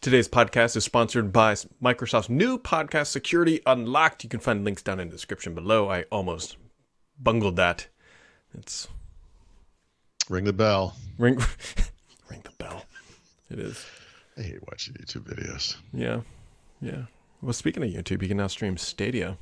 Today's podcast is sponsored by Microsoft's new podcast, Security Unlocked. You can find links down in the description below. I almost bungled that. It's Ring the bell. ring the bell. It is. I hate watching YouTube videos. Yeah. Well, speaking of YouTube, you can now stream Stadia.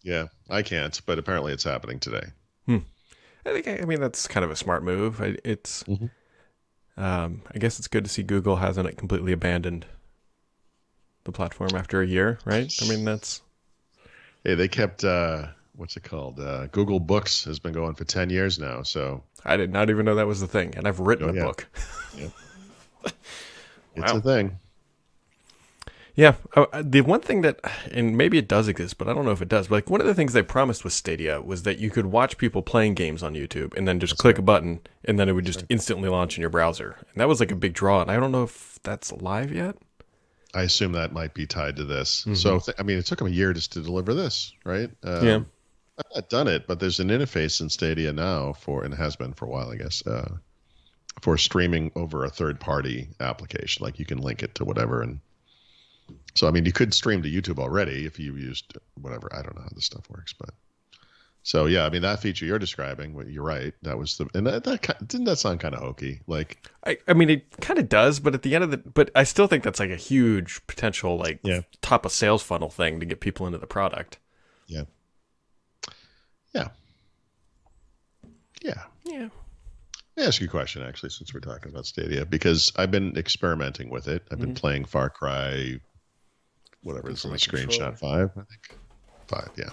Yeah, I can't, but apparently it's happening today. I mean, that's kind of a smart move. I guess it's good to see Google hasn't completely abandoned the platform after a year, right? I mean, that's... Hey, they kept, what's it called? Google Books has been going for 10 years now, so... I did not even know that was the thing, and I've written a book. Yeah. It's a thing. Yeah, the one thing that, and maybe it does exist, but I don't know if it does, but one of the things they promised with Stadia was that you could watch people playing games on YouTube and then just click a button, and then it would just instantly launch in your browser. And that was a big draw, and I don't know if that's live yet. I assume that might be tied to this. Mm-hmm. So, it took them a year just to deliver this, right? Yeah. I've not done it, but there's an interface in Stadia now and has been for a while, I guess, for streaming over a third-party application. Like you can link it to whatever, and so, you could stream to YouTube already if you used whatever. I don't know how this stuff works, but so yeah, that feature you're describing, you're right. That was didn't that sound kind of hokey? It kind of does, but at the end of but I still think that's a huge potential, top of sales funnel thing to get people into the product. Yeah. Let me ask you a question, actually, since we're talking about Stadia, because I've been experimenting with it. I've been playing Far Cry, whatever it's on the screenshot, 5, I think. 5, yeah.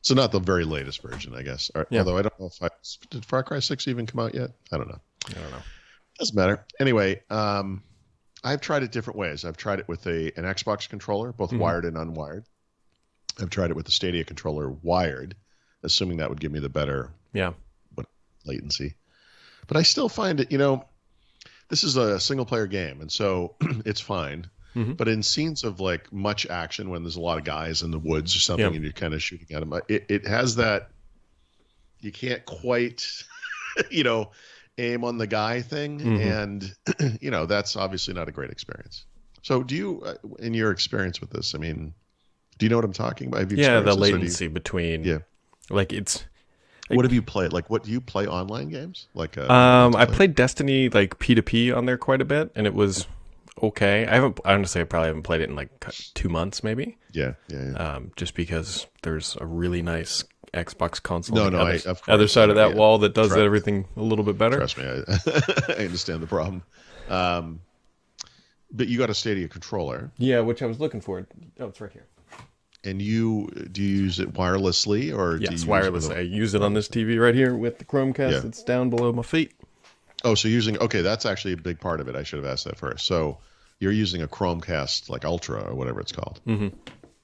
So not the very latest version, I guess. Although I don't know if did Far Cry 6 even come out yet? I don't know. Doesn't matter. Anyway, I've tried it different ways. I've tried it with an Xbox controller, both wired and unwired. I've tried it with the Stadia controller wired, assuming that would give me the better latency. But I still find it, this is a single-player game, and so it's fine. Mm-hmm. But in scenes of much action, when there's a lot of guys in the woods or something, and you're kind of shooting at them, it has that you can't quite, aim on the guy thing, and that's obviously not a great experience. So, do you, in your experience with this, do you know what I'm talking about? Have you the latency between, it's. What have you played? What do you play online games? I played Destiny P2P on there quite a bit, and it was okay. I probably haven't played it in 2 months, maybe. Yeah. Just because there's a really nice Xbox console. Other side of that wall that does everything a little bit better. Trust me, I understand the problem. But you got a Stadia controller. Yeah, which I was looking for. Oh, it's right here. And do you use it wirelessly or? Yes, wirelessly. I use it on this TV right here with the Chromecast that's down below my feet. Oh, so that's actually a big part of it. I should have asked that first. So you're using a Chromecast Ultra or whatever it's called. Mm-hmm.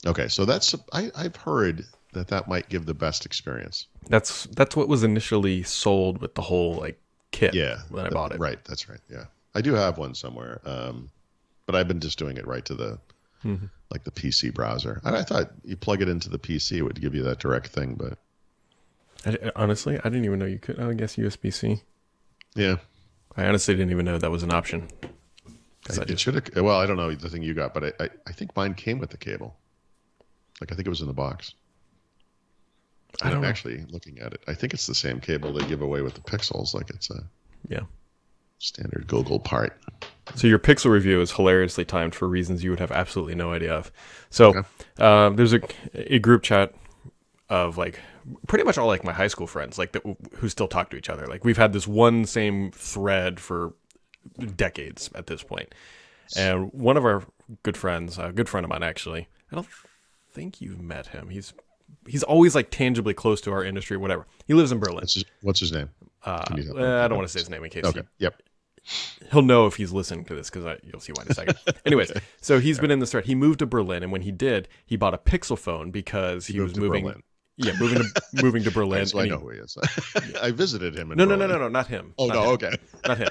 Okay, so I've heard that might give the best experience. That's what was initially sold with the whole kit when I bought it. Right, that's right. Yeah, I do have one somewhere, but I've been just doing it right to the the PC browser. I thought you plug it into the PC, it would give you that direct thing, but honestly, I didn't even know you could. I guess USB-C. Yeah, I honestly didn't even know that was an option. It should have. Well, I don't know the thing you got, but I think mine came with the cable. I think it was in the box. I'm actually looking at it. I think it's the same cable they give away with the Pixels. It's a standard Google part. So your Pixel review is hilariously timed for reasons you would have absolutely no idea of. So there's a group chat of pretty much all my high school friends who still talk to each other. We've had this one same thread for decades at this point. And one of our good friends, a good friend of mine actually, I don't think you've met him. He's always tangibly close to our industry, whatever. He lives in Berlin. What's his name? I don't want to say his name in case. Okay. He'll know if he's listening to this because you'll see why in a second. Anyways, so he's been in this thread. He moved to Berlin, and when he did, he bought a Pixel phone because he was moving. Berlin. Yeah, moving to Berlin. So I know who he is. I visited him. No, not him. Oh, not no, him. okay. Not him.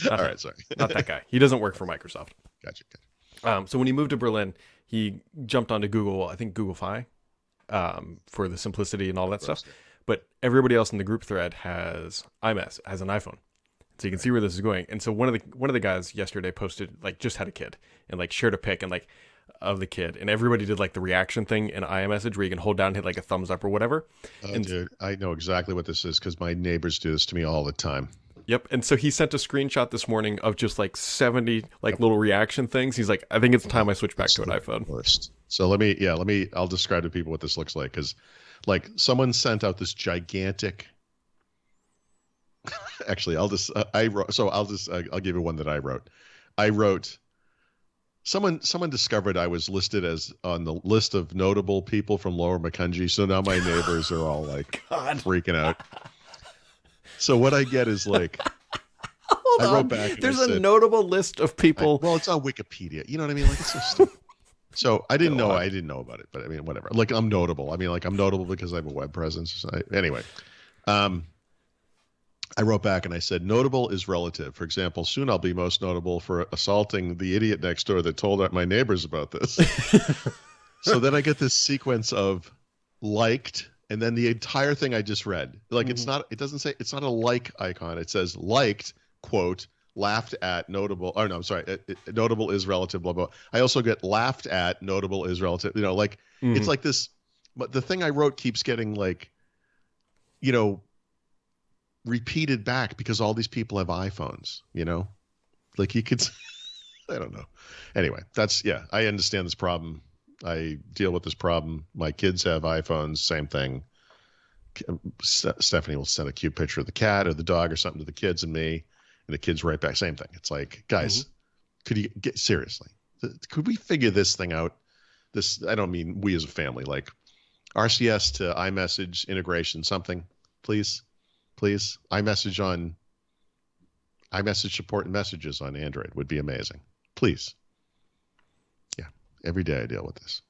All right, sorry. Not that guy. He doesn't work for Microsoft. Gotcha. So when he moved to Berlin, he jumped onto Google, I think Google Fi, for the simplicity and all that stuff. But everybody else in the group thread has an iPhone. So you can see where this is going. And so one of the guys yesterday posted, like, just had a kid and like shared a pic and like of the kid, and everybody did like the reaction thing in iMessage where you can hold down and hit like a thumbs up or whatever. Oh, And dude, I know exactly what this is because my neighbors do this to me all the time. yep. And so he sent a screenshot this morning of just like 70 like little reaction things. He's like, I think it's time I switch back to an iPhone. Worst. So I'll describe to people what this looks like, because like someone sent out this gigantic. Actually, I'll give you one that I wrote. I wrote. Someone discovered I was listed as on the list of notable people from Lower Macungie, so now my neighbors are all like freaking out. So what I get is like, Hold on. wrote back. There's a notable list of people. Well, it's on Wikipedia. You know what I mean? Like, it's so stupid. So I didn't know about it, but I mean, whatever. Like, I'm notable. I mean, like, I'm notable because I have a web presence. Anyway, I wrote back and I said, notable is relative. For example, soon I'll be most notable for assaulting the idiot next door that told my neighbors about this. So then I get this sequence of liked, and then the entire thing I just read. Like, it doesn't say, it's not a like icon. It says liked, quote, laughed at, notable. Oh, no, I'm sorry. Notable is relative, blah, blah. I also get laughed at, notable is relative. You know, like, it's like this. But the thing I wrote keeps getting like, you know, repeated back because all these people have iPhones, you know, like you could, I don't know. Anyway, I understand this problem. I deal with this problem. My kids have iPhones, same thing. Stephanie will send a cute picture of the cat or the dog or something to the kids and me, and the kids right back, same thing. It's like, guys, could you get seriously? Could we figure this thing out? I don't mean we as a family, like RCS to iMessage integration, something, please. iMessage support and messages on Android would be amazing. Please. Yeah. Every day I deal with this.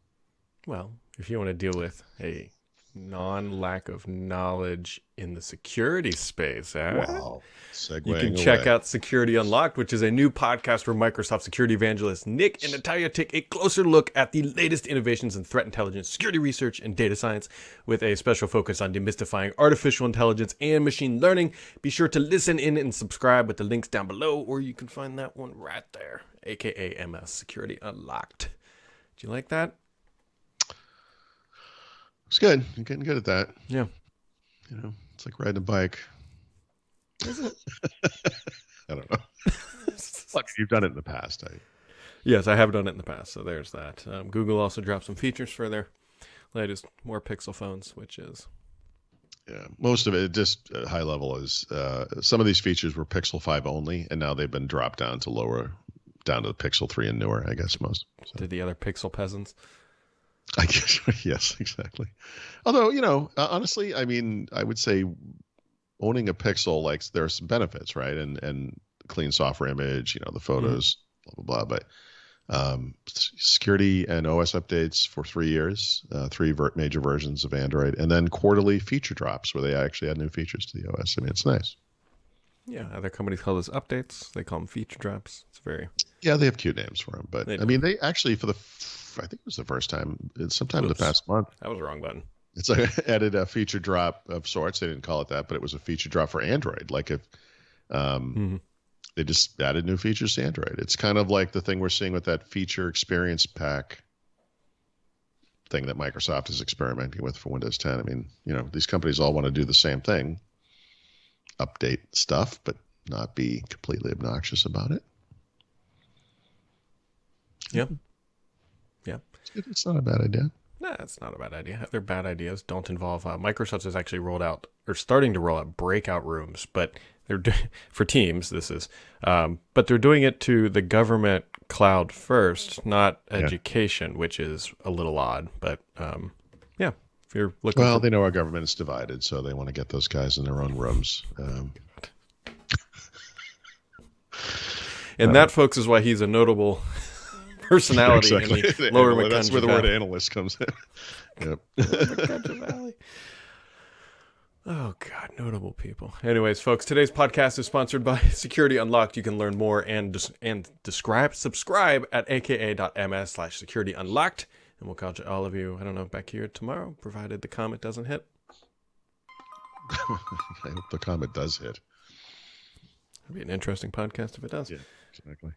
Well, if you want to deal with a lack of knowledge in the security space, wow. You can check out Security Unlocked, which is a new podcast where Microsoft security evangelists Nick and Natalia take a closer look at the latest innovations in threat intelligence, security research, and data science, with a special focus on demystifying artificial intelligence and machine learning. Be sure to listen in and subscribe with the links down below, or you can find that one right there, aka MS Security Unlocked. Do you like that? It's good. You're getting good at that. Yeah. You know, it's like riding a bike. Isn't it? I don't know. Look, you've done it in the past. Yes, I have done it in the past, so there's that. Google also dropped some features for their latest, more Pixel phones, which is... Yeah, most of it, just at high level, is some of these features were Pixel 5 only, and now they've been dropped down to the Pixel 3 and newer, I guess, most. So. Did the other Pixel peasants? I guess, yes, exactly. Although, you know, honestly, I mean, I would say owning a Pixel, like, there are some benefits, right? And clean software image, you know, the photos, blah, blah, blah. But security and OS updates for 3 years, three major versions of Android, and then quarterly feature drops where they actually add new features to the OS. I mean, it's nice. Yeah, other companies call those updates. They call them feature drops. It's very... Yeah, they have cute names for them. But, I mean, they actually, I think it was the first time, sometime in the past month. That was the wrong button. It's like added a feature drop of sorts. They didn't call it that, but it was a feature drop for Android. Like if they just added new features to Android. It's kind of like the thing we're seeing with that feature experience pack thing that Microsoft is experimenting with for Windows 10. I mean, you know, these companies all want to do the same thing, update stuff, but not be completely obnoxious about it. Yeah. Yeah. It's not a bad idea. Nah, it's not a bad idea. Other bad ideas don't involve... Microsoft has actually starting to roll out breakout rooms, but they're for Teams, this is. But they're doing it to the government cloud first, not education, which is a little odd. But, yeah, if you're looking... Well, they know our government is divided, so they want to get those guys in their own rooms. And that, folks, is why he's a notable... personality in the Lower Macungie That's where the word analyst comes in. Yep. Valley. Oh, God, notable people. Anyways, folks, today's podcast is sponsored by Security Unlocked. You can learn more and subscribe at aka.ms/securityunlocked. And we'll catch all of you, I don't know, back here tomorrow, provided the comet doesn't hit. I hope the comet does hit. It'll be an interesting podcast if it does. Yeah, exactly.